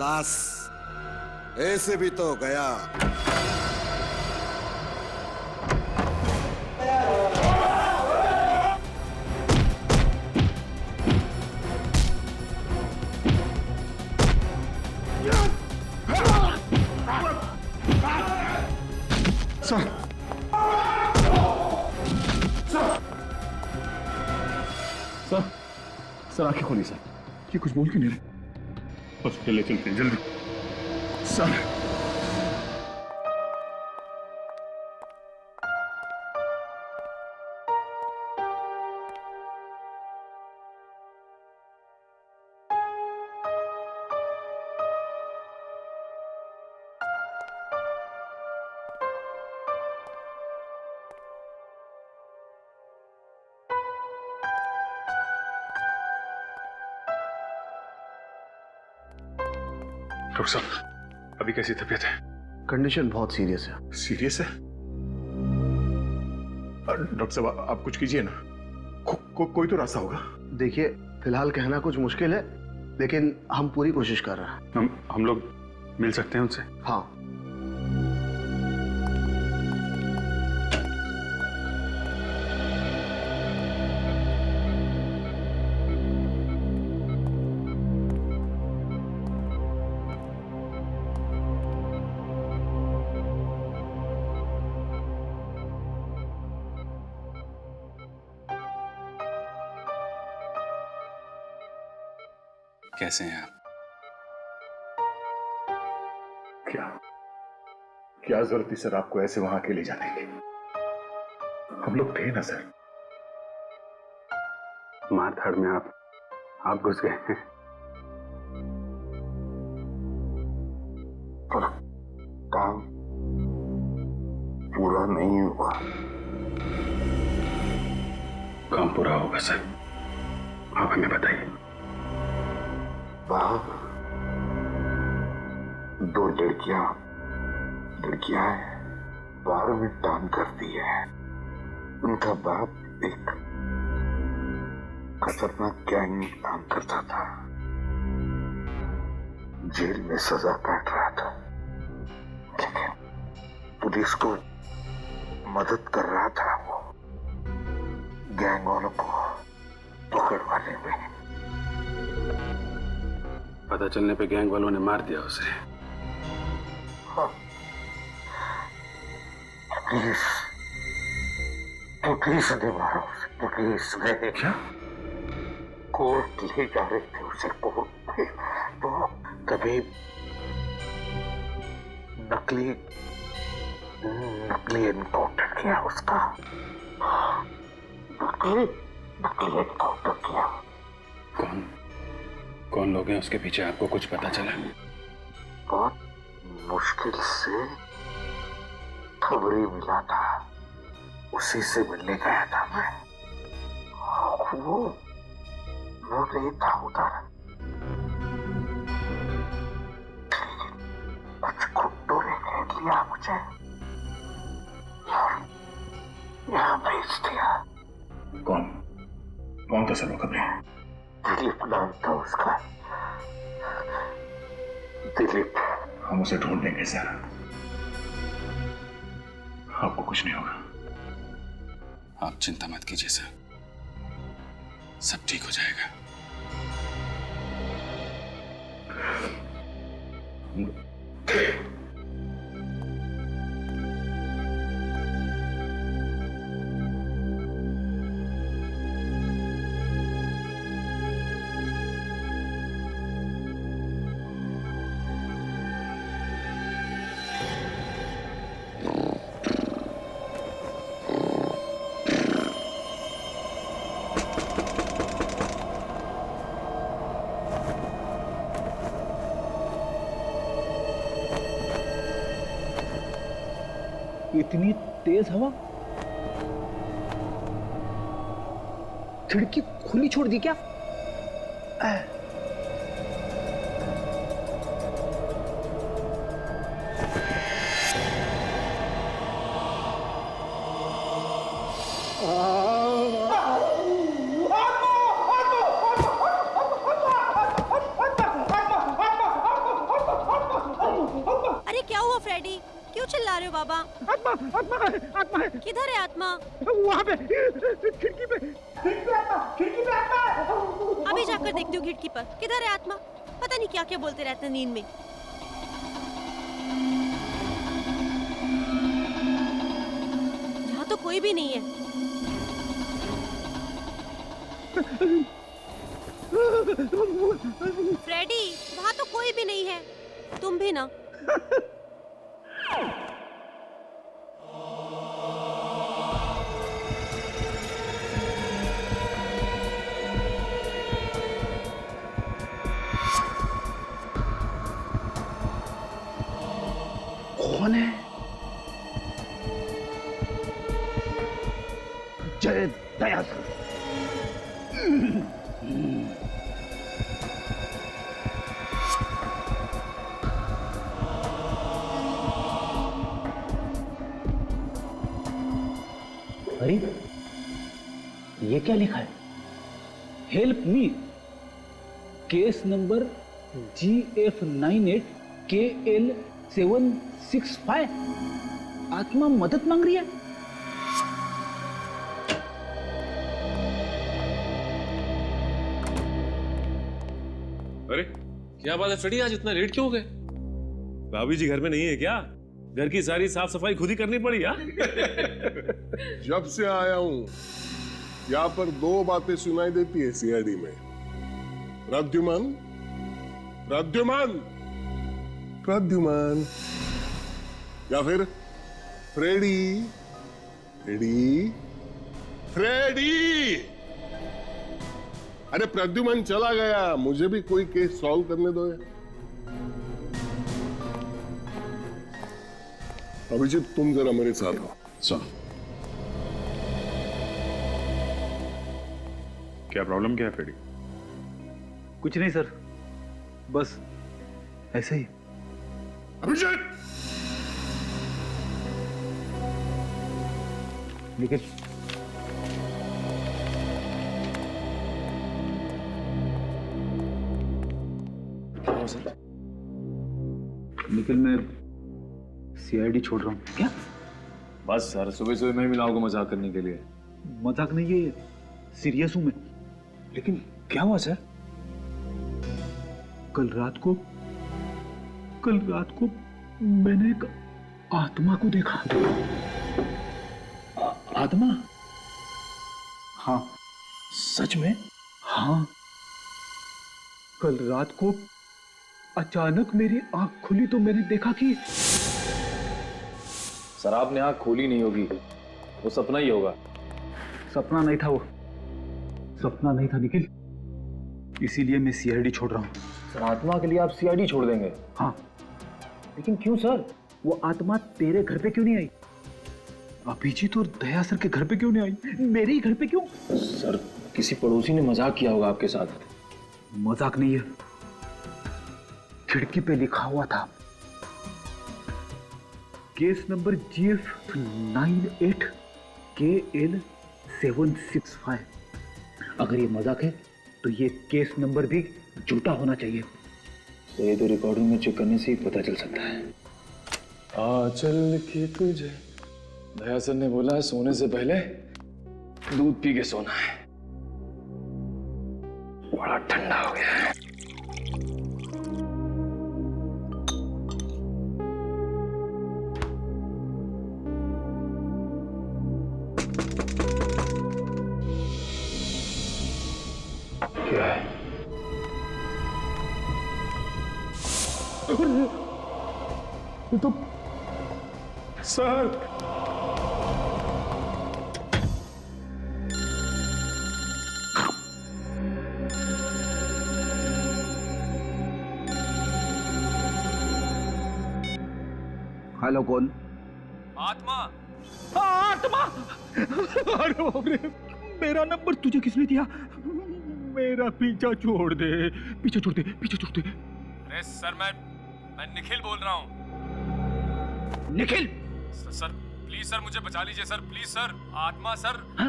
खलास। ऐसे भी तो गया। सर आंखें खोलिए सर। ये कुछ बोल क्यों नहीं रहे? हॉस्पिटल ले चलते हैं जल्दी। सर डॉक्टर साहब अभी कैसी तबीयत है? कंडीशन बहुत सीरियस है। सीरियस है? डॉक्टर साहब आप कुछ कीजिए ना। कोई तो रास्ता होगा। देखिए फिलहाल कहना कुछ मुश्किल है, लेकिन हम पूरी कोशिश कर रहे हैं। हम लोग मिल सकते हैं उनसे? हाँ। कैसे हैं आप? क्या जरूरत थी सर आपको ऐसे वहां अकेले जाने की? हम लोग थे ना सर। मारधाड़ में आप घुस गए हैं। पर काम पूरा नहीं हुआ। काम पूरा होगा सर, आप हमें बताइए। बाप, दो लड़कियां हैं, बाहर में काम करती है। उनका बाप एक खतरनाक गैंग में काम करता था, जेल में सजा काट रहा था, लेकिन पुलिस को मदद कर रहा था वो गैंग वालों को पकड़वाने में। पता चलने पे गैंग वालों ने मार दिया उसे। हाँ। पुलिस ने मारा उसे। पुलिस ने क्या? कोर्ट ले जा रहे थे उसे कोर्ट में, तो तभी नकली एनकाउंटर किया उसका। नकली एनकाउंटर किया। कौन लोग हैं उसके पीछे, आपको कुछ पता चला? बहुत मुश्किल से खबरी मिला था, उसी से मिलने गया था मैं। वो नहीं था उधर, कुछ गुंडों ने घेर लिया मुझे, यहाँ भेज दिया। कौन था सर वो खबरें? दिलीप नाम था उसका, दिलीप। हम उसे ढूंढ लेंगे सर, आपको कुछ नहीं होगा। आप चिंता मत कीजिए सर, सब ठीक हो जाएगा। इतनी तेज हवा, खिड़की खुली छोड़ दी क्या? बाबा। आत्मा आत्मा है, आत्मा है। किधर है आत्मा? वहाँ पे खिड़की पे आत्मा, खिड़की पे आत्मा है। अभी जाकर देखती हूँ खिड़की पर। किधर है आत्मा? पता नहीं क्या क्या बोलते रहते हैं नींद में। यहाँ तो कोई भी नहीं है। फ्रेडी, वहाँ तो कोई भी नहीं है। तुम भी ना। कौन है? जय दया। अरे ये क्या लिखा है? Help me, case number GF98KL765। आत्मा मदद मांग रही है। अरे क्या बात है फ्रेडी, आज इतना लेट क्यों हो गए? भाभी जी घर में नहीं है क्या? घर की सारी साफ सफाई खुद ही करनी पड़ी यार। जब से आया हूं यहाँ पर दो बातें सुनाई देती है सीआईडी में। प्रद्युमन, प्रद्युमन, प्रद्युमन, या फिर फ्रेडी, फ्रेडी, फ्रेडी। अरे प्रद्युमन चला गया, मुझे भी कोई केस सॉल्व करने दो यार। अभिजीत तुम जरा मेरे साथ हो। सुन, क्या प्रॉब्लम क्या है फ्रेडी? कुछ नहीं सर, बस ऐसे ही। अभिजीत निखिल, निखिल मैं सीआईडी छोड़ रहा हूँ। क्या? बस सर, सुबह सुबह मैं मिलाऊंगा मजाक करने के लिए। मजाक नहीं है, सीरियस हूं मैं। लेकिन क्या हुआ सर? कल रात को मैंने एक आत्मा को देखा। आत्मा? हाँ। सच में? हाँ। कल रात को अचानक मेरी आंख खुली तो मैंने देखा कि सर आपने आंख खोली नहीं होगी, वो सपना ही होगा। सपना नहीं था, वो सपना नहीं था निखिल, इसीलिए मैं सीआईडी छोड़ रहा हूँ। सर आत्मा के लिए आप सीआईडी छोड़ देंगे? हाँ। लेकिन क्यों सर? वो आत्मा तेरे घर पे क्यों नहीं आई? अभिजीत और दया सर के घर पे क्यों नहीं आई? मेरे ही घर पे क्यों? सर किसी पड़ोसी ने मजाक किया होगा आपके साथ। मजाक नहीं है, खिड़की पे लिखा हुआ था केस नंबर GF98KL765। अगर ये मजाक है तो ये केस नंबर भी झूठा होना चाहिए। तो ये तो रिकॉर्डिंग में चेक करने से ही पता चल सकता है। चल के तुझे दया सर ने बोला है सोने से पहले दूध पी के सोना है। बड़ा ठंडा हो गया है। क्या है? तो सर हेलो, कौन? आत्मा। आत्मा? अरे बाप रे, मेरा नंबर तुझे किसने दिया? मेरा पीछा छोड़ दे, पीछे छोड़ दे, पीछे छोड़ दे। अरे सर मैं निखिल बोल रहा हूँ। निखिल? सर प्लीज सर मुझे बचा लीजिए सर, प्लीज सर। आत्मा सर। हाँ?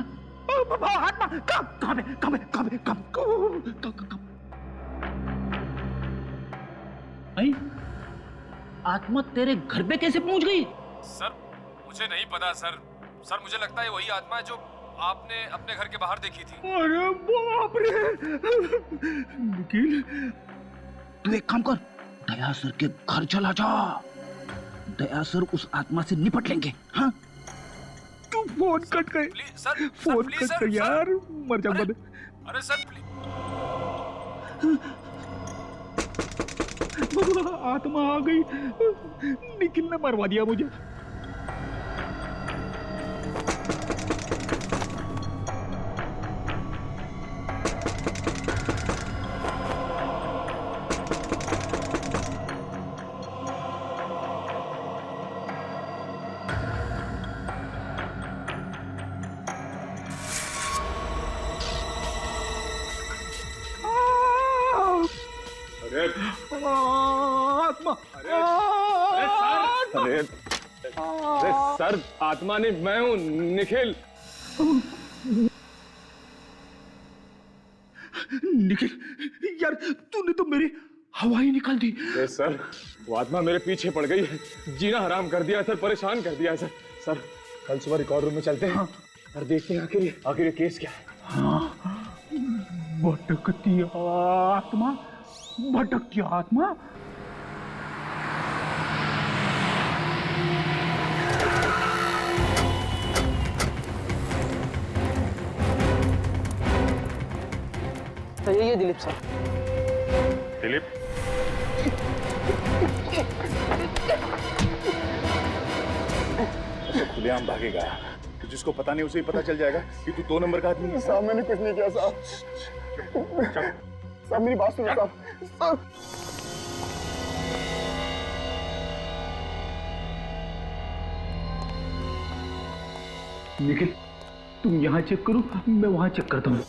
आत्मा कहाँ पे? आत्मा तेरे घर पे कैसे पहुंच गई? सर मुझे नहीं पता सर। सर मुझे लगता है वही आत्मा है जो आपने अपने घर के बाहर देखी थी। अरे बाप रे निखिल, तू एक काम कर, दया सर के घर चला जा। दया सर उस आत्मा से निपट लेंगे। हाँ, तू फोन कट कर, please sir, phone please cut sir, कर यार, मर जाऊंगा मैं। अरे सर प्लीज। आत्मा आ गई, निखिल ने मरवा दिया मुझे। आत्मा, अरे सर, आत्मा नहीं, मैं हूँ निखिल। निखिल यार, तूने तो मेरी हवा ही निकाल दी। अरे सर, वो आत्मा मेरे पीछे पड़ गई है, जीना हराम कर दिया है सर, परेशान कर दिया है सर। सर कल सुबह रिकॉर्ड रूम में चलते हैं और देखते हैं आखिर ये केस क्या है। हाँ, भटकती आत्मा, भटकती आत्मा। तो ये दिलीप सर। दिलीप, तो खुलेआम भागेगा, तो जिसको पता नहीं उसे ही पता चल जाएगा कि तू 2 नंबर का आदमी है। साहब मैंने कुछ नहीं किया साहब। साहब मेरी बात सुनो साहब। साहब निखिल, तुम यहाँ चेक करो, मैं वहां चेक करता हूँ।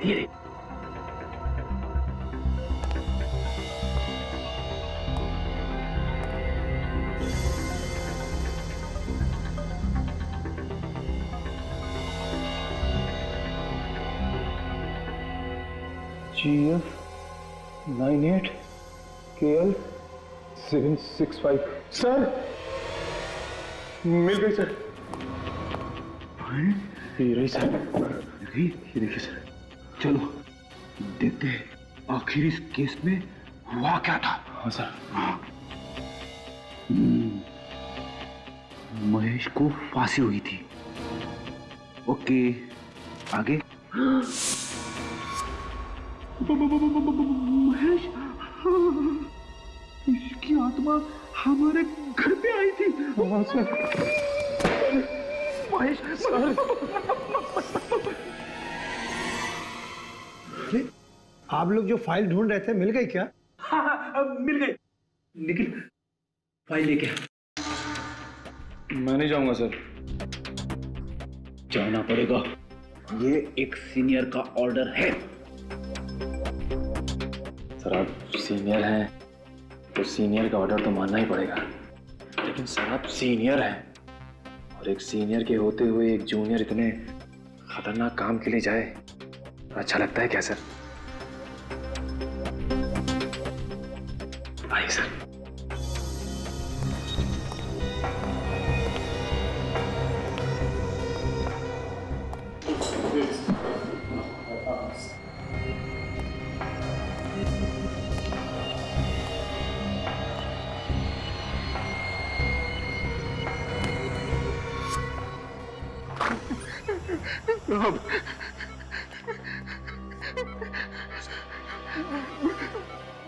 धीरे। GF 98 KL 765। सर मिल गई सर। ये रही सर। ये देखिए सर, चलो देखते हैं आखिर इस केस में हुआ क्या था। हाँ सर। महेश को फांसी हुई थी। ओके, आगे। महेश, इसकी आत्मा हमारे घर पे आई थी। हाँ सर। महेश सर, आप लोग जो फाइल ढूंढ रहे थे मिल गई क्या? हाँ, मिल गई। निखिल, फाइल लेके आ। मैं नहीं जाऊंगा सर। जाना पड़ेगा, ये एक सीनियर का ऑर्डर है। सर आप सीनियर हैं तो सीनियर का ऑर्डर तो मानना ही पड़ेगा, लेकिन सर आप सीनियर हैं और एक सीनियर के होते हुए एक जूनियर इतने खतरनाक काम के लिए जाए, अच्छा लगता है क्या सर? आइए सर।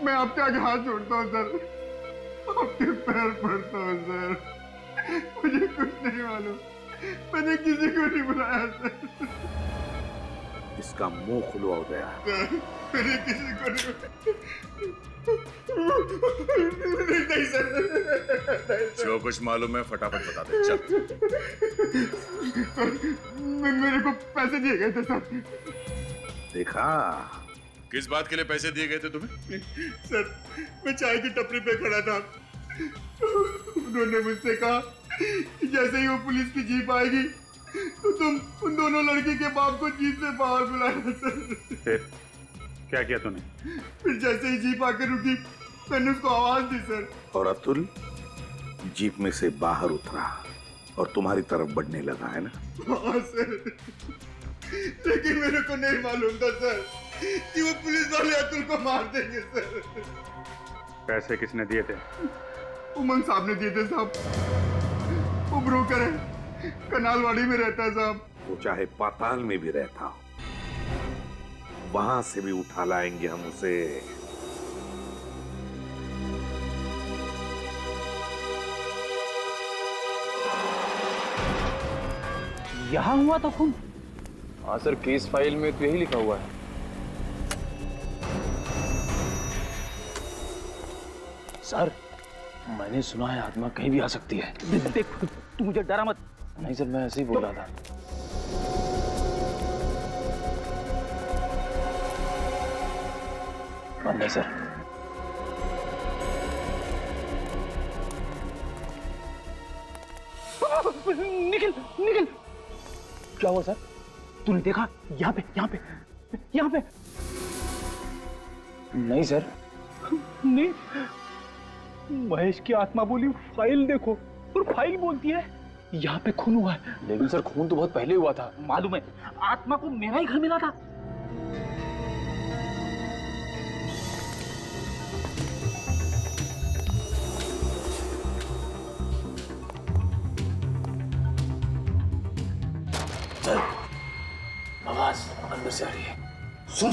मैं आपके आगे हाथ जोड़ता हूँ सर, आपके पैर पड़ता हूँ सर। मुझे कुछ नहीं मालूम, मैंने किसी को नहीं बुलाया सर। इसका मुंह खुलवा गया। मैंने किसी को नहीं सर। जो कुछ मालूम है फटाफट बता दे। चल। मेरे को पैसे दिए गए थे सर। देखा किस बात के लिए पैसे दिए गए थे तुम्हें? सर मैं चाय की टपरी पे खड़ा था, उन्होंने मुझसे कहा कि जैसे ही वो पुलिस की जीप आएगी तो तुम उन दोनों लड़की के बाप को जीप से बाहर बुलाना सर। फिर क्या किया तूने? फिर जैसे ही जीप आकर रुकी मैंने उसको आवाज दी सर। और अतुल जीप में से बाहर उतरा और तुम्हारी तरफ बढ़ने लगा, है ना? हाँ सर, लेकिन मेरे को नहीं मालूम था सर कि वो पुलिस वाले अतुल को मार देंगे सर। पैसे किसने दिए थे? उमंग साहब ने दिए थे साहब। वो ब्रोकर है, कनालवाड़ी में रहता है साहब। वो चाहे पाताल में भी रहता हो, वहां से भी उठा लाएंगे हम उसे। यहाँ हुआ था खून? हाँ सर, केस फाइल में तो यही लिखा हुआ है। सर मैंने सुना है आत्मा कहीं भी आ सकती है। देख तू मुझे डरा मत। नहीं सर, मैं ऐसे ही बोल रहा था। बंद है सर। निखिल निखिल, क्या हुआ सर? तूने देखा? यहाँ पे यहाँ पे यहाँ पे। नहीं सर। नहीं, महेश की आत्मा बोली फाइल देखो, और फाइल बोलती है यहाँ पे खून हुआ है। लेकिन सर खून तो बहुत पहले हुआ था। मालूम है, आत्मा को मेरा ही घर मिला था। सर आवाज अंदर से आ रही है। सुन।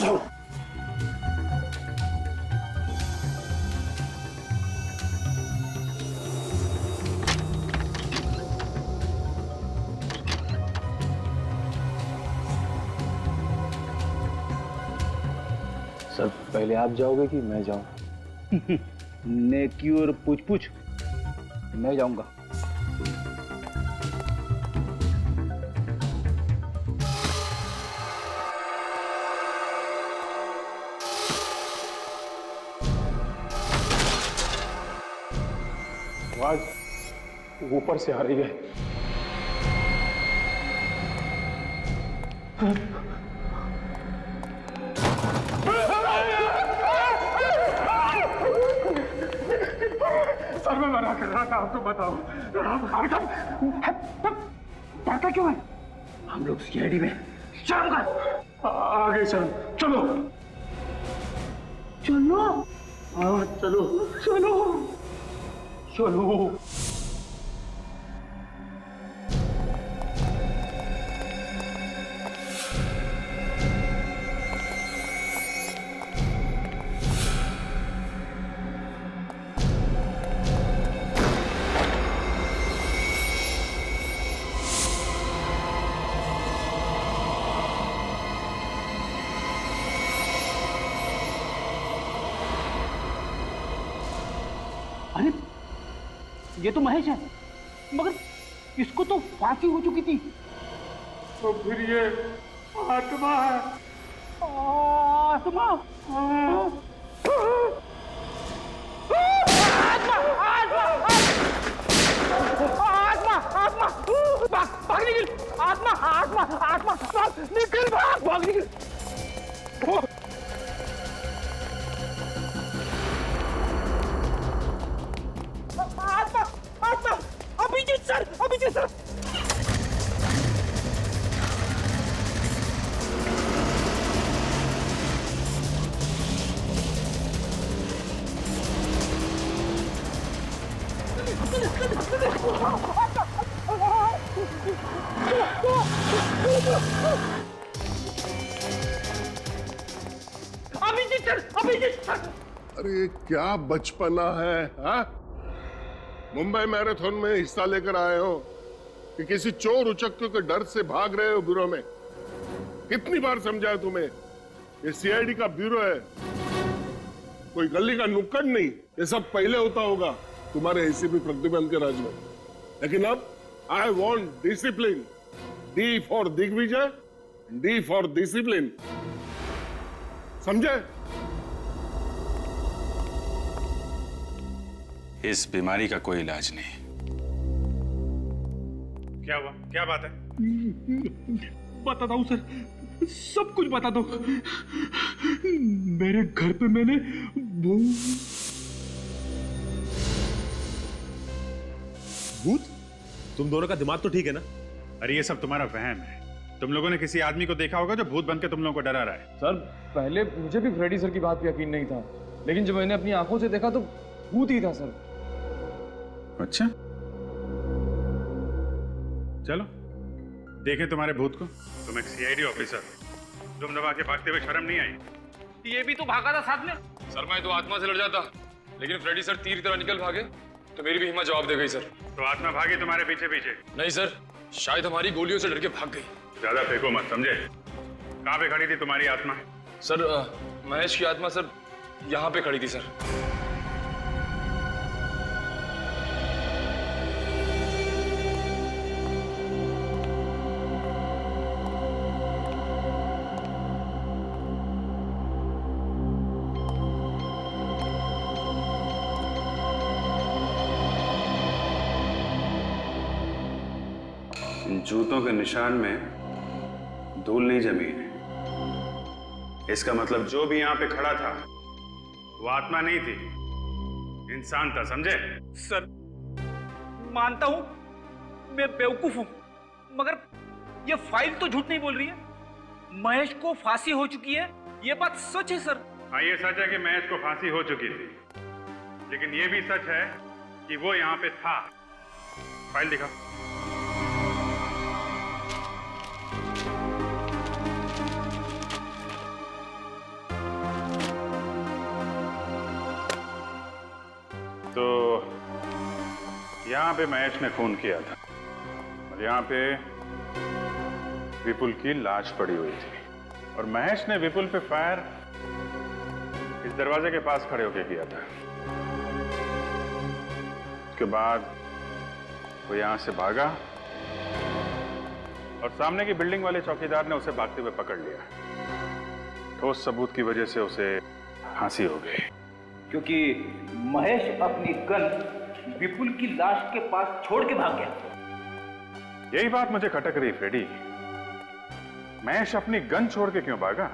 सर पहले आप जाओगे कि मैं जाऊं? नेकी और पूछ पूछ, मैं जाऊंगा। आवाज ऊपर से आ रही है। सर मैं मना कर रहा था, आपको बताओ। डरता क्यों है? हम लोग सीआईडी में। शर्म कर। आगे चलो चलो चलो। हाँ चलो चलो चलो। अरे ये तो महेश है, मगर इसको तो फांसी हो चुकी थी। तो फिर ये आत्मा है। आत्मा आत्मा भाग निकल। आत्मा आत्मा आत्मा निकल, भाग निकल। आत्मा Abhijeet sir, Abhijeet sir. Abhijeet sir, Abhijeet sir. अरे क्या बचपना है, हाँ? मुंबई मैराथन में हिस्सा लेकर आए हो कि किसी चोर उचक्के के डर से भाग रहे हो ब्यूरो में? कितनी बार समझाया तुम्हें? ये सीआईडी का ब्यूरो है, कोई गली का नुक्कड़ नहीं। ये सब पहले होता होगा तुम्हारे एसीपी प्रद्युमन के राज में, लेकिन अब I want discipline. D for Digvijay, D for discipline, समझे? इस बीमारी का कोई इलाज नहीं। क्या हुआ? क्या बात है? बताता हूँ सर, सब कुछ बता दो। मेरे घर पे मैंने भूत? तुम दोनों का दिमाग तो ठीक है ना? अरे ये सब तुम्हारा वहम है। तुम लोगों ने किसी आदमी को देखा होगा जो भूत बन के तुम लोगों को डरा रहा है। सर पहले मुझे भी फ्रेडी सर की बात पे यकीन नहीं था, लेकिन जब मैंने अपनी आंखों से देखा तो भूत ही था सर। अच्छा, चलो देखें तुम्हारे भूत को। तुम एक सीआईडी ऑफिसर, तुम दबा के भागते हुए शर्म नहीं आई? ये भी तो भागा था साथ में। सर मैं तो आत्मा से लड़ जाता, लेकिन फ्रेडी सर तीर की तरह निकल भागे तो मेरी भी हिम्मत जवाब दे गई सर। तो आत्मा भागी तुम्हारे पीछे पीछे? नहीं सर, शायद हमारी गोलियों से डर के भाग गई। ज्यादा फेंको मत, समझे? कहाँ पे खड़ी थी तुम्हारी आत्मा? सर महेश की आत्मा सर यहाँ पे खड़ी थी सर। इन जूतों के निशान में धूल नहीं जमी है। इसका मतलब जो भी यहाँ पे खड़ा था वो आत्मा नहीं थी, इंसान था, समझे? सर मानता हूं मैं बेवकूफ हूं, मगर ये फाइल तो झूठ नहीं बोल रही है। महेश को फांसी हो चुकी है, ये बात सच है सर। हाँ, ये सच है कि महेश को फांसी हो चुकी थी, लेकिन ये भी सच है कि वो यहाँ पे था। फाइल दिखा। तो यहाँ पे महेश ने खून किया था और यहाँ पे विपुल की लाश पड़ी हुई थी, और महेश ने विपुल पे फायर इस दरवाजे के पास खड़े होकर किया था। उसके बाद वो यहाँ से भागा और सामने की बिल्डिंग वाले चौकीदार ने उसे भागते हुए पकड़ लिया। ठोस सबूत की वजह से उसे फांसी हो गई, क्योंकि महेश अपनी गन विपुल की लाश के पास छोड़ के भाग गया। यही बात मुझे खटक रही फ्रेडी। महेश अपनी गन छोड़ के क्यों भागा?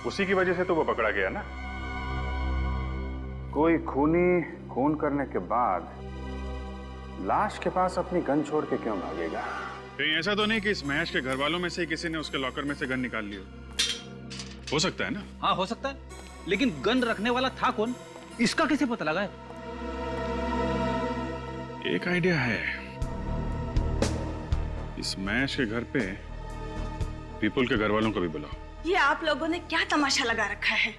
उसी की वजह से तो वो पकड़ा गया ना। कोई खूनी खून करने के बाद लाश के पास अपनी गन छोड़ के क्यों भागेगा? कहीं ऐसा तो नहीं कि इस महेश के घर वालों में से किसी ने उसके लॉकर में से गन निकाल ली हो सकता है ना? हाँ हो सकता है, लेकिन गन रखने वाला था कौन, इसका कैसे पता लगा है? एक आइडिया है। इस महेश के घर पे विपुल के घर वालों को भी बुलाओ। ये आप लोगों ने क्या तमाशा लगा रखा है?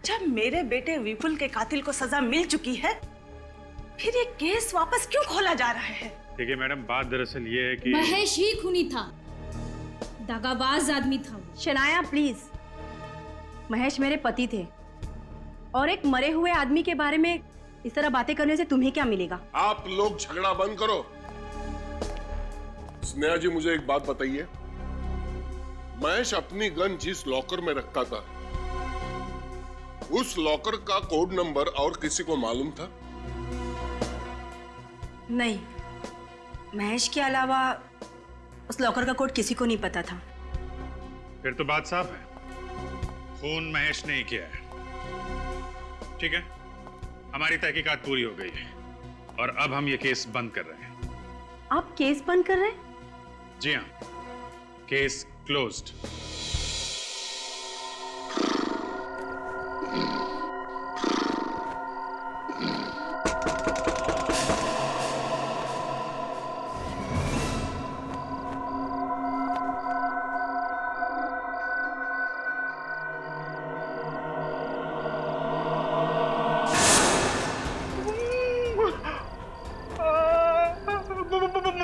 जब मेरे बेटे विपुल के कातिल को सजा मिल चुकी है, फिर ये केस वापस क्यों खोला जा रहा है? देखिए मैडम, बात दरअसल ये है कि महेश ही खूनी था, दगाबाज आदमी था। शनाया प्लीज, महेश मेरे पति थे और एक मरे हुए आदमी के बारे में इस तरह बातें करने से तुम्हें क्या मिलेगा? आप लोग झगड़ा बंद करो। स्नेहा जी मुझे एक बात बताइए, महेश अपनी गन जिस लॉकर में रखता था, उस लॉकर का कोड नंबर और किसी को मालूम था? नहीं, महेश के अलावा उस लॉकर का कोड किसी को नहीं पता था। फिर तो बात साफ है, खून महेश ने ही किया है। ठीक है, हमारी तहकीकात पूरी हो गई है और अब हम ये केस बंद कर रहे हैं। आप केस बंद कर रहे हैं? जी हाँ, केस क्लोज्ड।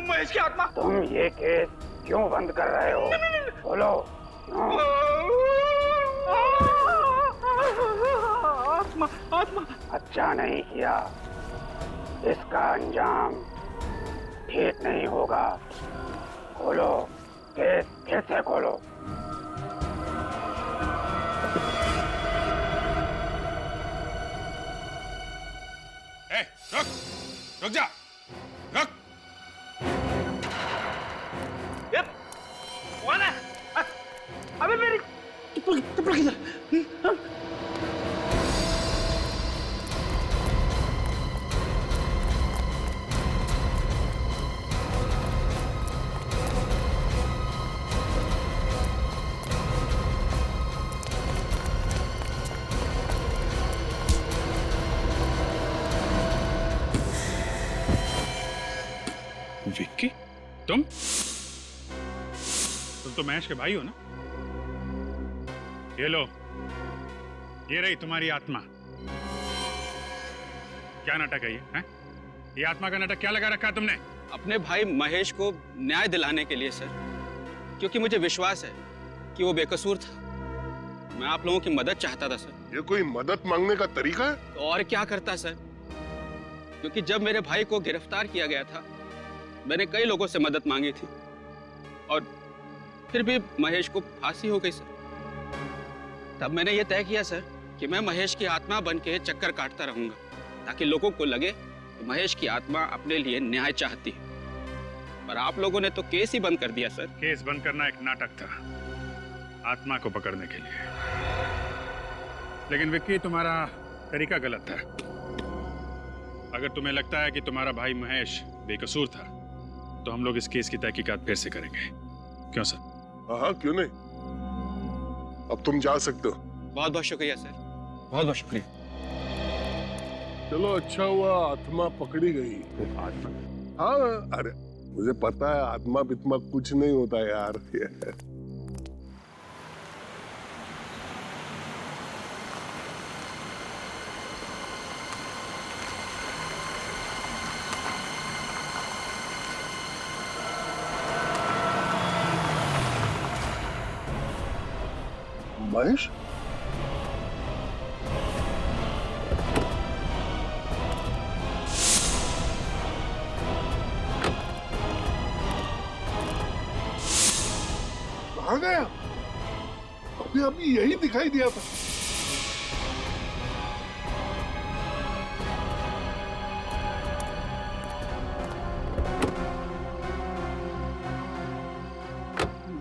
महेश की आत्मा, तुम ये केस क्यों बंद बंद कर रहे हो? बोलो। आत्मा आत्मा। अच्छा नहीं किया, इसका अंजाम ठीक नहीं होगा। खोलो केस, फिर से खोलो। रुक रुक जा, रुक। ये कौन है? अबे मेरी चप्पल किधर? विक्की, तुम तो महेश के भाई हो ना? ये लो, ये रही तुम्हारी आत्मा। क्या नाटक है ये? हैं? ये आत्मा का नाटक क्या लगा रखा है तुमने? अपने भाई महेश को न्याय दिलाने के लिए सर, क्योंकि मुझे विश्वास है कि वो बेकसूर था। मैं आप लोगों की मदद चाहता था सर। ये कोई मदद मांगने का तरीका है? तो और क्या करता सर, क्योंकि जब मेरे भाई को गिरफ्तार किया गया था मैंने कई लोगों से मदद मांगी थी और फिर भी महेश को फांसी हो गई सर। तब मैंने ये तय किया सर कि मैं महेश की आत्मा बन के चक्कर काटता रहूंगा ताकि लोगों को लगे कि महेश की आत्मा अपने लिए न्याय चाहती है। पर आप लोगों ने तो केस ही बंद कर दिया सर। केस बंद करना एक नाटक था आत्मा को पकड़ने के लिए, लेकिन विक्की तुम्हारा तरीका गलत था। अगर तुम्हें लगता है कि तुम्हारा भाई महेश बेकसूर था तो हम लोग इस केस की तहकीकात फिर से करेंगे। क्यों सर? हाँ, क्यों नहीं। अब तुम जा सकते हो। बहुत बहुत शुक्रिया सर, बहुत बहुत शुक्रिया। चलो अच्छा हुआ आत्मा पकड़ी गई। आत्मा? हाँ, अरे मुझे पता है आत्मा बित्मा कुछ नहीं होता यार। महेश, कहाँ गया? अभी अभी यही दिखाई दिया था।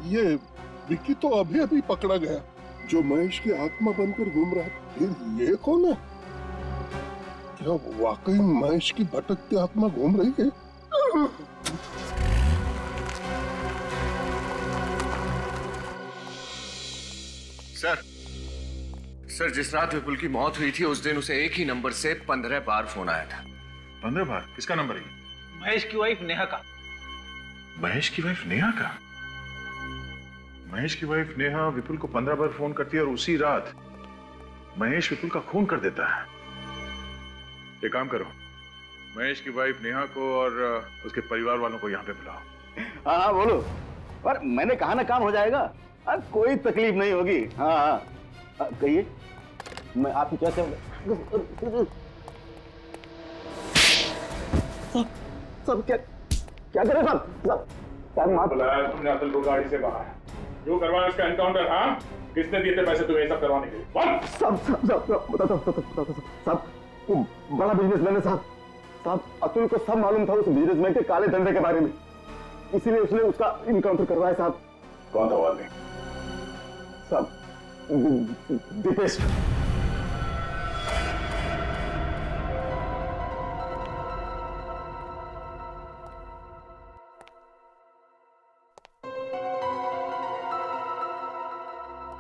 ये विक्की तो अभी अभी पकड़ा गया, जो महेश की आत्मा बनकर घूम रहा है। फिर ये कौन है? क्या वाकई महेश की भटकती आत्मा घूम रही है? सर जिस रात विपुल की मौत हुई थी उस दिन उसे एक ही नंबर से 15 बार फोन आया था। 15 बार? किसका नंबर है? महेश की वाइफ नेहा का। महेश की वाइफ नेहा का? महेश की वाइफ नेहा विपुल को 15 बार फोन करती है और उसी रात महेश विपुल का खून कर देता है। एक काम करो, महेश की वाइफ नेहा को और उसके परिवार वालों को यहाँ पे बुलाओ। हाँ बोलो। पर मैंने कहा ना काम हो जाएगा। कोई तकलीफ नहीं होगी। हाँ कहिए, मैं आपकी कैसे सब क्या करें सब माफ। बुलाया तुमने अतुल को गाड़ी से बाहर, जो करवाया उसका एनकाउंटर। हाँ, किसने दिए थे पैसे तुम्हें ये सब करवाने के लिए? सब बड़ा बिजनेसमैन है साहब। अतुल को सब मालूम था उस बिजनेसमैन के काले धंधे के बारे में, इसीलिए उसने उसका इनकाउंटर करवाया साहब। कौन था वो आदमी? साहब दीपेश।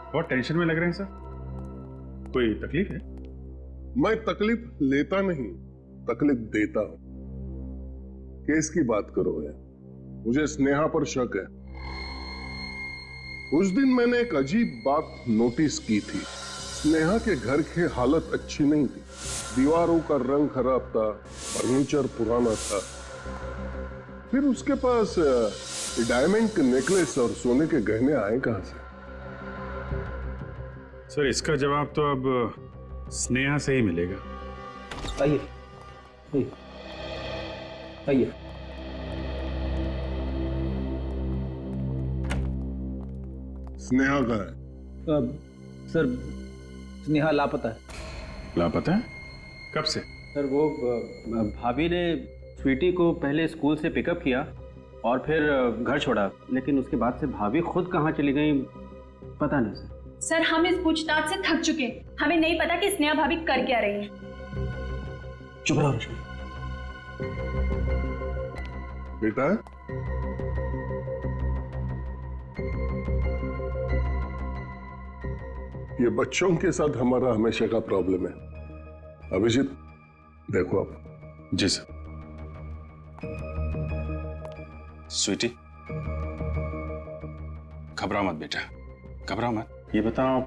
बहुत टेंशन में लग रहे हैं सर, कोई तकलीफ है? मैं तकलीफ लेता नहीं, तकलीफ देता हूं। केस की बात करो है, मुझे स्नेहा पर शक है। उस दिन मैंने एक अजीब बात नोटिस की थी। स्नेहा के घर की हालत अच्छी नहीं थी, दीवारों का रंग खराब था, फर्नीचर पुराना था। फिर उसके पास डायमंड के नेकलेस और सोने के गहने आए कहां से? सर इसका जवाब तो अब स्नेहा से ही मिलेगा। आइए आइए आइए। स्नेहा का है? सर स्नेहा लापता है। लापता है? कब से? सर वो भाभी ने स्वीटी को पहले स्कूल से पिकअप किया और फिर घर छोड़ा, लेकिन उसके बाद से भाभी खुद कहाँ चली गई पता नहीं सर। सर हम इस पूछताछ से थक चुके हैं, हमें नहीं पता कि स्नेहा भाभी कर क्या रही है। चुप रहो रश्मि। बेटा ये बच्चों के साथ हमारा हमेशा का प्रॉब्लम है। अभिजीत देखो आप। जी सर। स्वीटी घबराओ मत बेटा, घबराओ मत। ये बताओ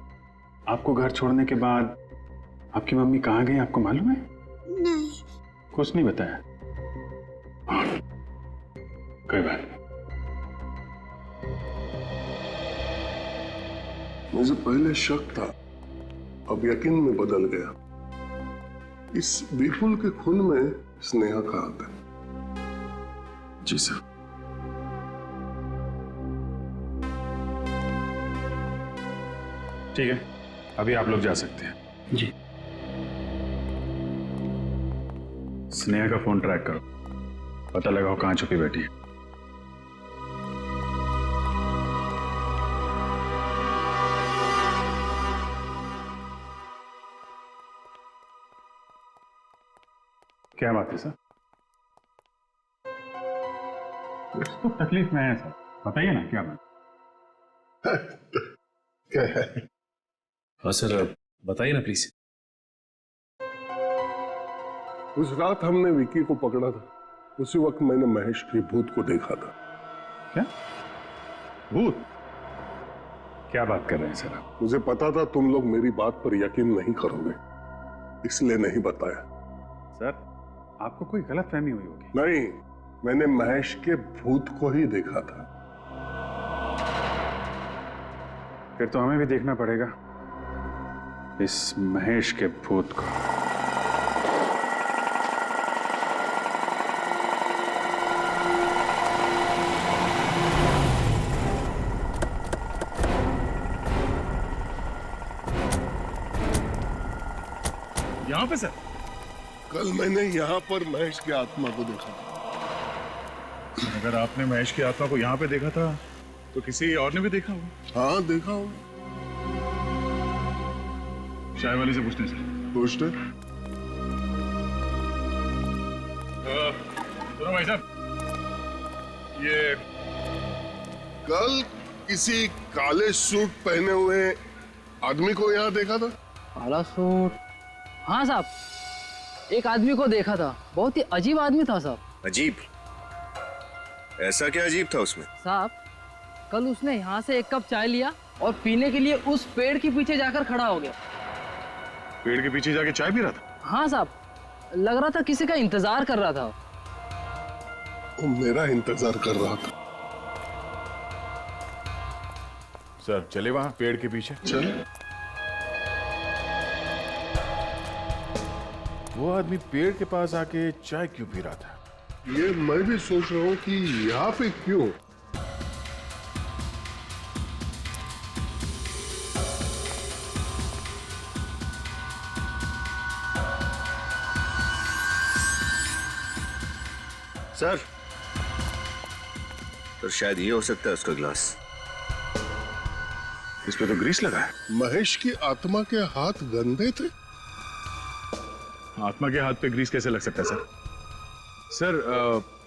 आपको घर छोड़ने के बाद आपकी मम्मी कहाँ गई, आपको मालूम है? नहीं। कुछ नहीं बताया? हाँ, कोई बात नहीं। मुझे पहले शक था, अब यकीन में बदल गया। इस विपुल के खून में स्नेहा का हाथ है। जी सर। ठीक है, अभी आप लोग जा सकते हैं। जी। स्नेहा का फोन ट्रैक करो, पता लगाओ कहाँ छुपी बैठी है। क्या बात है सर? कुछ तो तकलीफ में है सर, बताइए ना क्या बात? क्या है? हाँ सर बताइए ना प्लीज। उस रात हमने विक्की को पकड़ा था, उसी वक्त मैंने महेश के भूत को देखा था। क्या भूत? क्या बात कर रहे हैं सर आप? मुझे पता था तुम लोग मेरी बात पर यकीन नहीं करोगे, इसलिए नहीं बताया। सर आपको कोई गलतफहमी हुई होगी। नहीं, मैंने महेश के भूत को ही देखा था। फिर तो हमें भी देखना पड़ेगा इस महेश के भूत को। यहाँ पे सर? कल मैंने यहाँ पर महेश की आत्मा को देखा था। अगर आपने महेश की आत्मा को यहाँ पे देखा था तो किसी और ने भी देखा होगा। हाँ देखा हो। चाय वाले से पूछते हैं सर। पूछते? सुनो भाई साहब, ये कल किसी काले सूट पहने हुए आदमी को यहाँ देखा था। काला सूट? हाँ साहब, एक आदमी को देखा था, बहुत ही अजीब आदमी था साहब। अजीब? ऐसा क्या अजीब था उसमें? साहब कल उसने यहाँ से एक कप चाय लिया और पीने के लिए उस पेड़ के पीछे जाकर खड़ा हो गया। पेड़ के पीछे जाके चाय पी रहा था? हाँ साहब, लग रहा था किसी का इंतजार कर रहा था। वो मेरा इंतजार कर रहा था। सर चले वहां पेड़ के पीछे। चल। वो आदमी पेड़ के पास आके चाय क्यों पी रहा था? ये मैं भी सोच रहा हूँ कि यहाँ पे क्यों। सर, तो शायद ये हो सकता है उसका ग्लास। इस पे तो ग्रीस लगा है। महेश की आत्मा के हाथ गंदे थे। आत्मा के हाथ पे ग्रीस कैसे लग सकता है सर? सर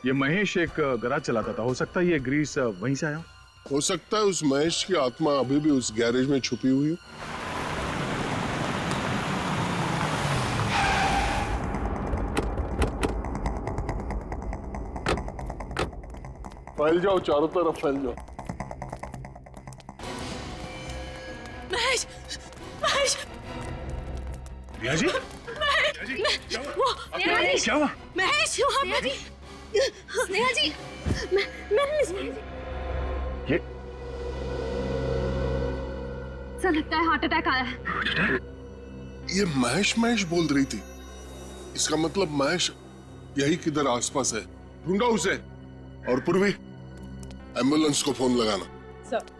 ये महेश एक गैराज चलाता था, हो सकता है ये ग्रीस वहीं से आया हो सकता है उस महेश की आत्मा अभी भी उस गैरेज में छुपी हुई हो। फैल जाओ, चारों तरफ फैल जाओ। महेश, महेश, रिया जी? महेश, वहाँ पे स्नेहा जी, मैंने सर लगता है हार्ट अटैक आया है। ये महेश महेश बोल रही थी, इसका मतलब महेश यही किधर आसपास है। ढूंढो उसे। और पूर्वी, एम्बुलेंस को फोन लगाना। सर।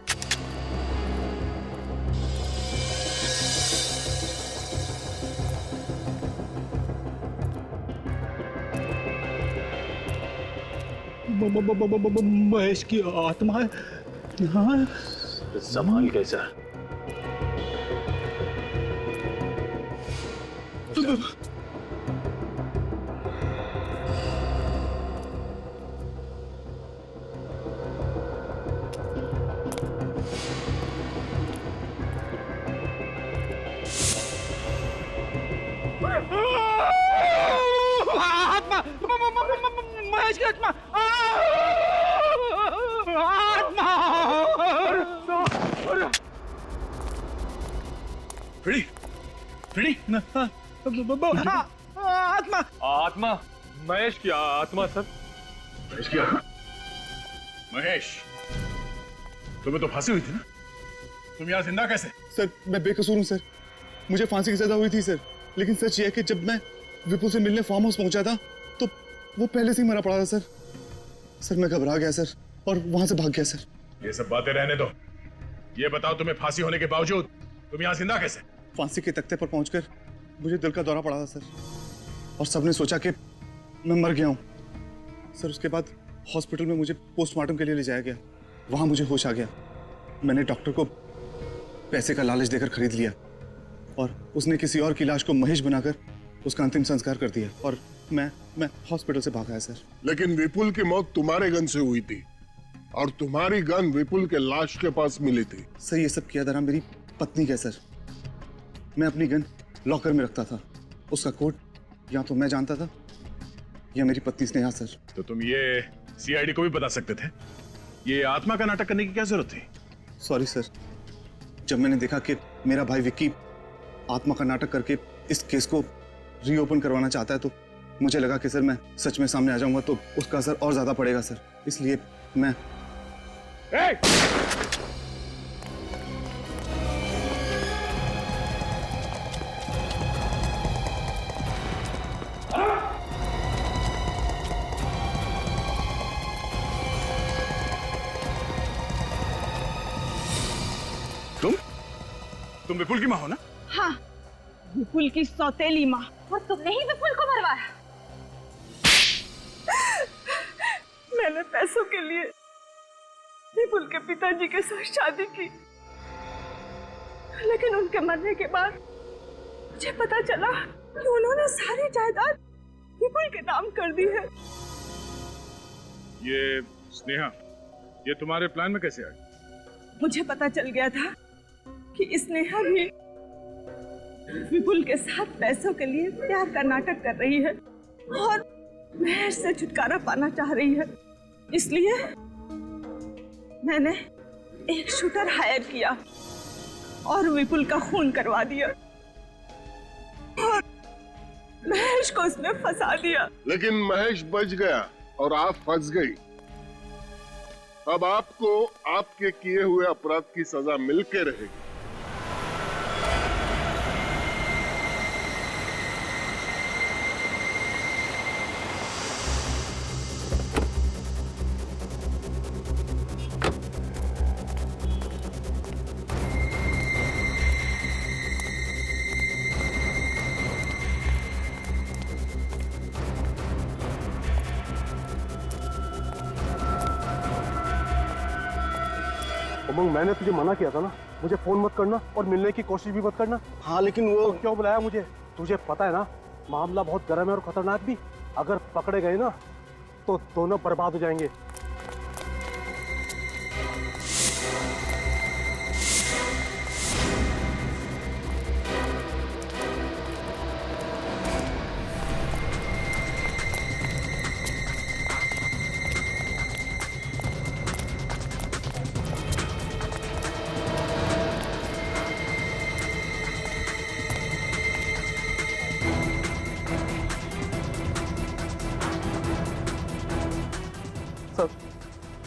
महेश की आत्मा है यहाँ। संभाल के सर। आत्मा, महेश की आत्मा, आत्मा। आत्मा, आत्मा, महेश की आत्मा सर। महेश की आत्मा? महेश, तुम्हें तो फांसी हुई थी ना, तुम यहाँ जिंदा कैसे? सर मैं बेकसूर हूँ सर, मुझे फांसी की सजा हुई थी सर, लेकिन सच ये है कि जब मैं विपुल से मिलने फार्म हाउस पहुंचा था तो वो पहले से ही मरा पड़ा था सर। सर मैं घबरा गया सर और वहां से भाग गया सर। ये सब बातें रहने दो, ये बताओ तुम्हें फांसी होने के बावजूद तुम यहाँ जिंदा कैसे? फांसी के तख्ते पर पहुंचकर मुझे दिल का दौरा पड़ा था सर, और सबने सोचा कि मैं मर गया हूँ सर। उसके बाद हॉस्पिटल में मुझे पोस्टमार्टम के लिए ले जाया गया, वहां मुझे होश आ गया। मैंने डॉक्टर को पैसे का लालच देकर खरीद लिया और उसने किसी और की लाश को महेश बनाकर उसका अंतिम संस्कार कर दिया और मैं हॉस्पिटल से भाग आया सर। लेकिन विपुल की मौत तुम्हारे गन से हुई थी और तुम्हारी गन विपुल के लाश के पास मिली थी। सर ये सब किया धरा मेरी पत्नी का सर। मैं अपनी गन लॉकर में रखता था, उसका कोड या तो मैं जानता था या मेरी पत्नी स्नेहा सर। तो तुम ये सीआईडी को भी बता सकते थे, ये आत्मा का नाटक करने की क्या जरूरत थी? सॉरी सर, जब मैंने देखा कि मेरा भाई विक्की आत्मा का नाटक करके इस केस को रीओपन करवाना चाहता है तो मुझे लगा कि सर मैं सच में सामने आ जाऊंगा तो उसका असर और ज्यादा पड़ेगा सर, इसलिए मैं तुम विपुल की माँ हो ना? हाँ, विपुल की सौतेली माँ। और तुमने ही विपुल को मरवाया। मैंने पैसों के लिए विपुल के पिताजी के साथ शादी की, लेकिन उनके मरने के बाद मुझे पता चला कि उन्होंने सारी जायदाद विपुल के नाम कर दी है। ये स्नेहा, ये तुम्हारे प्लान में कैसे आई? मुझे पता चल गया था कि स्नेहा भी विपुल के साथ पैसों के लिए प्यार का नाटक कर रही है और महेश से छुटकारा पाना चाह रही है। इसलिए मैंने एक शूटर हायर किया और विपुल का खून करवा दिया और महेश को उसमें फंसा दिया। लेकिन महेश बच गया और आप फंस गई। अब आपको आपके किए हुए अपराध की सजा मिलके रहेगी। उमंग, मैंने तुझे मना किया था ना, मुझे फोन मत करना और मिलने की कोशिश भी मत करना। हाँ लेकिन वो तो क्यों बुलाया मुझे? तुझे पता है ना मामला बहुत गर्म है और खतरनाक भी। अगर पकड़े गए ना तो दोनों बर्बाद हो जाएंगे।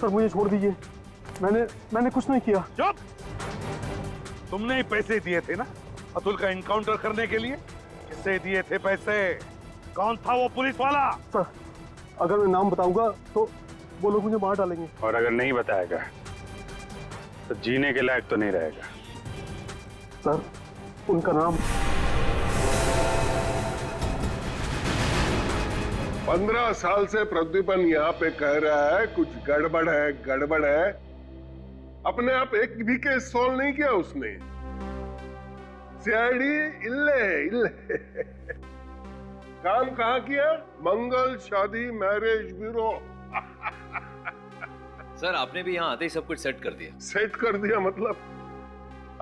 सर मुझे छोड़ दीजिए, मैंने कुछ नहीं किया। चुप! तुमने ही पैसे दिए थे ना अतुल का इनकाउंटर करने के लिए? किससे दिए थे पैसे? कौन था वो पुलिस वाला? सर, अगर मैं नाम बताऊंगा तो वो लोग मुझे मार डालेंगे। और अगर नहीं बताएगा तो जीने के लायक तो नहीं रहेगा। सर, उनका नाम 15 साल से प्रद्युमन यहाँ पे कह रहा है कुछ गड़बड़ है, गड़बड़ है। अपने आप एक भी केस सॉल्व नहीं किया उसने। सीआईडी इल्ले काम कहाँ किया? मंगल शादी मैरिज ब्यूरो। सर, आपने भी यहाँ आते ही सब कुछ सेट कर दिया। सेट कर दिया मतलब?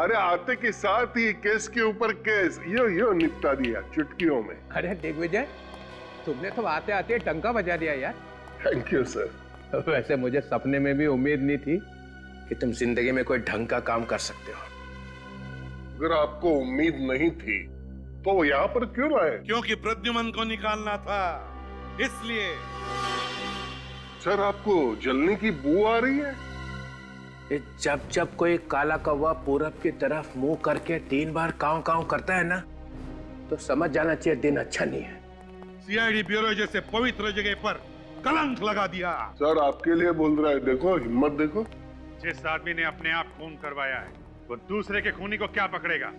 अरे आते के साथ ही केस के ऊपर केस यो निपटा दिया चुटकियों में। अरे दिग्विजय, तुमने तो आते आते टंका बजा दिया यार। Thank you sir. वैसे मुझे सपने में भी उम्मीद नहीं थी कि तुम जिंदगी में कोई ढंग का काम कर सकते हो। अगर आपको उम्मीद नहीं थी तो वो यहाँ पर क्यों लाए? क्योंकि प्रद्युमन को निकालना था, इसलिए। सर, आपको जलने की बू आ रही है? जब जब कोई काला कौवा पूरब की तरफ मुंह करके 3 बार काव काव करता है ना, तो समझ जाना चाहिए दिन अच्छा नहीं है। सीआईडी ब्यूरो जैसे पवित्र जगह पर कलंक लगा दिया। सर, आपके लिए बोल रहा है। देखो हिम्मत देखो। जिस आदमी ने अपने आप खून करवाया है वो दूसरे के खूनी को क्या पकड़ेगा?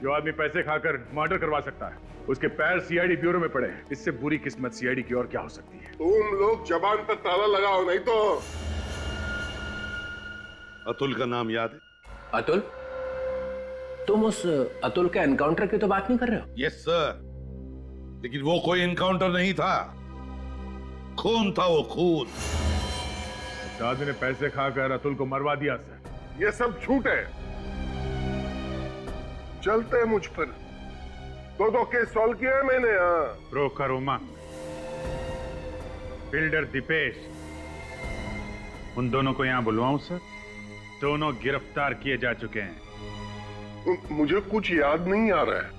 जो आदमी पैसे खाकर मर्डर करवा सकता है उसके पैर सीआईडी ब्यूरो में पड़े हैं। इससे बुरी किस्मत सीआईडी की और क्या हो सकती है? तुम लोग जबान पर ताला लगाओ, नहीं तो। अतुल का नाम याद है? अतुल? तुम उस अतुल के एनकाउंटर की तो बात नहीं कर रहे हो? यस सर, लेकिन वो कोई एनकाउंटर नहीं था, खून था वो खून। इस आदमी ने पैसे खाकर अतुल को मरवा दिया सर। ये सब झूठ है। चलते हैं मुझ पर। 2 केस सॉल्व किए हैं मैंने। ब्रोकर उमंग, बिल्डर दीपेश, उन दोनों को यहाँ बुलवाऊं सर? दोनों गिरफ्तार किए जा चुके हैं। मुझे कुछ याद नहीं आ रहा है।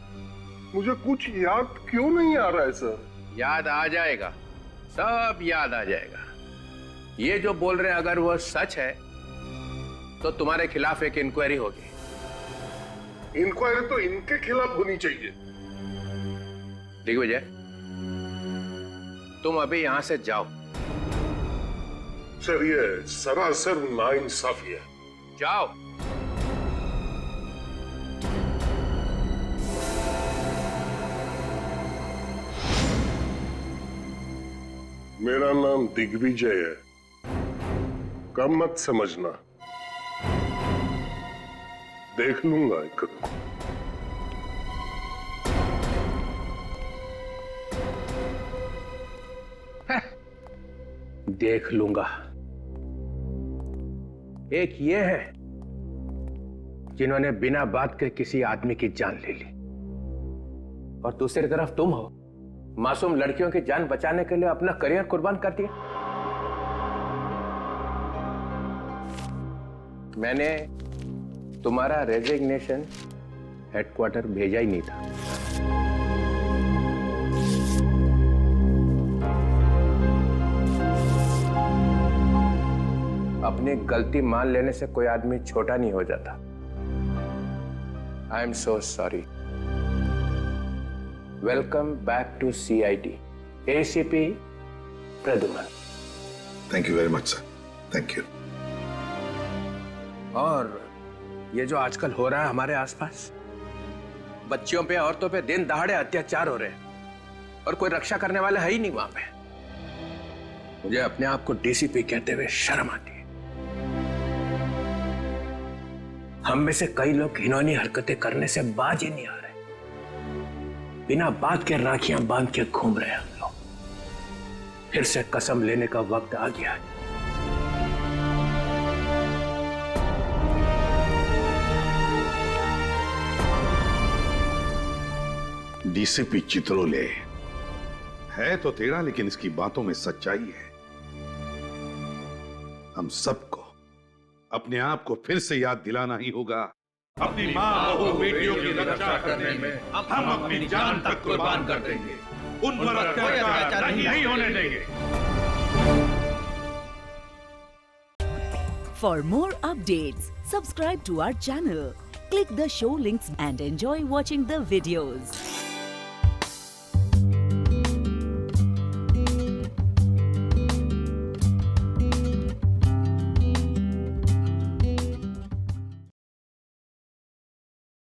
मुझे कुछ याद क्यों नहीं आ रहा है सर? याद आ जाएगा, सब याद आ जाएगा। ये जो बोल रहे हैं अगर वो सच है तो तुम्हारे खिलाफ एक इंक्वायरी होगी। इंक्वायरी तो इनके खिलाफ होनी चाहिए। दिग्विजय, तुम अभी यहां से जाओ। सर, ये सरासर नाइंसाफी है। जाओ। मेरा नाम दिग्विजय है, कम मत समझना। देख लूंगा एक को। देख लूंगा। एक ये है जिन्होंने बिना बात के किसी आदमी की जान ले ली, और दूसरी तरफ तुम हो, मासूम लड़कियों की जान बचाने के लिए अपना करियर कुर्बान कर दिया। मैंने तुम्हारा रेजिग्नेशन हेडक्वार्टर भेजा ही नहीं था। अपनी गलती मान लेने से कोई आदमी छोटा नहीं हो जाता। I am so sorry. Welcome back to CID, ACP Pradyuman. Thank you very much sir, thank you. और ये जो आजकल हो रहा है हमारे आसपास, बच्चियों पे, औरतों पे दिन दहाड़े अत्याचार हो रहे हैं और कोई रक्षा करने वाला है ही नहीं वहां पे। मुझे अपने आप को डीसीपी कहते हुए शर्म आती है। हम में से कई लोग घिनौनी हरकतें करने से बाज ही नहीं आ रहे। बिना बात के राखियां बांध के घूम रहे हैं हम लोग। फिर से कसम लेने का वक्त आ गया है। डीसीपी चित्रोले है तो तेरा, लेकिन इसकी बातों में सच्चाई है। हम सबको अपने आप को फिर से याद दिलाना ही होगा। अपनी माँ बहू बेटियों की रक्षा करने में हम अपनी जान तक कुर्बान कर देंगे। उन पर अत्याचार नहीं होने देंगे। For more updates, subscribe to our channel, Click the show links and enjoy watching the videos.